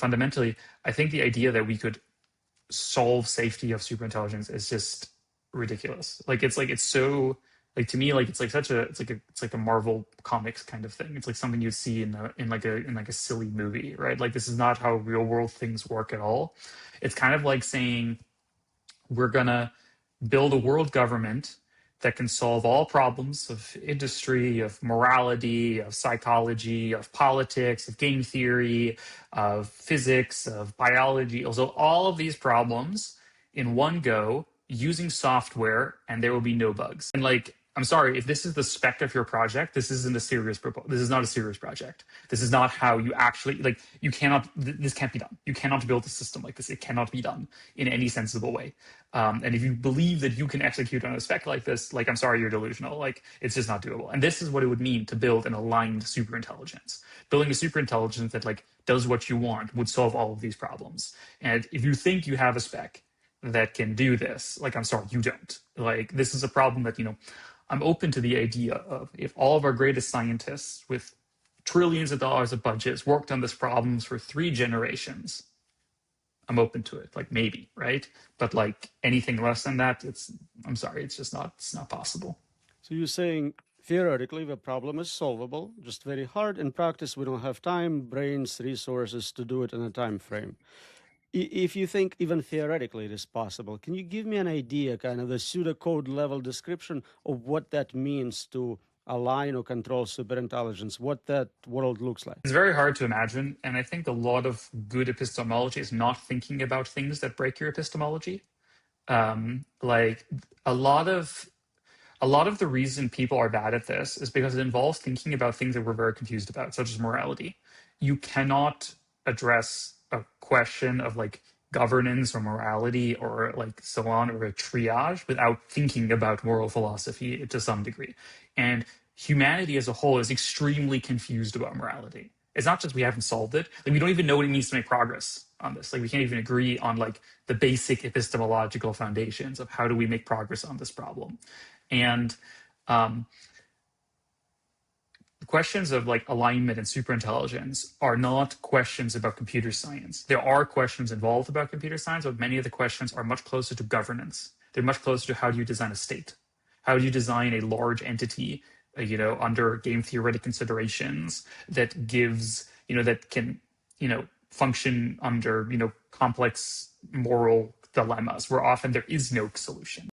fundamentally, I think the idea that we could solve safety of superintelligence is just ridiculous. It's so like to me like it's like such a it's like a Marvel comics kind of thing. It's like something you'd see in like a silly movie, right? Like this is not how real world things work at all. It's kind of like saying we're gonna build a world government that can solve all problems of industry, of morality, of psychology, of politics, of game theory, of physics, of biology. Also, all of these problems in one go using software, and there will be no bugs. And like, I'm sorry, if this is the spec of your project, this isn't a serious proposal. This is not a serious project. This is not how you actually like. You cannot. This can't be done. You cannot build a system like this. It cannot be done in any sensible way. And if you believe that you can execute on a spec like this, like, I'm sorry, you're delusional. Like, it's just not doable. And this is what it would mean to build an aligned superintelligence. Building a superintelligence that like does what you want would solve all of these problems. And if you think you have a spec that can do this, like, I'm sorry, you don't. Like, this is a problem that, I'm open to the idea of if all of our greatest scientists with trillions of dollars of budgets worked on this problems for 3 generations, I'm open to it, like maybe, right? But like anything less than that, I'm sorry, it's not possible. So you're saying theoretically the problem is solvable, just very hard. In practice, we don't have time, brains, resources to do it in a time frame. If you think even theoretically it is possible, can you give me an idea, kind of the pseudocode level description of what that means to align or control superintelligence, what that world looks like? It's very hard to imagine, and I think a lot of good epistemology is not thinking about things that break your epistemology. Like a lot of the reason people are bad at this is because it involves thinking about things that we're very confused about, such as morality. You cannot address a question of like governance or morality or like so on, or a triage, without thinking about moral philosophy to some degree. And humanity as a whole is extremely confused about morality. It's not just we haven't solved it, like we don't even know what it means to make progress on this. Like we can't even agree on like the basic epistemological foundations of how do we make progress on this problem. And questions of like alignment and superintelligence are not questions about computer science. There are questions involved about computer science, but many of the questions are much closer to governance. They're much closer to how do you design a state? How do you design a large entity, under game theoretic considerations that gives, that can, function under, complex moral dilemmas where often there is no solution.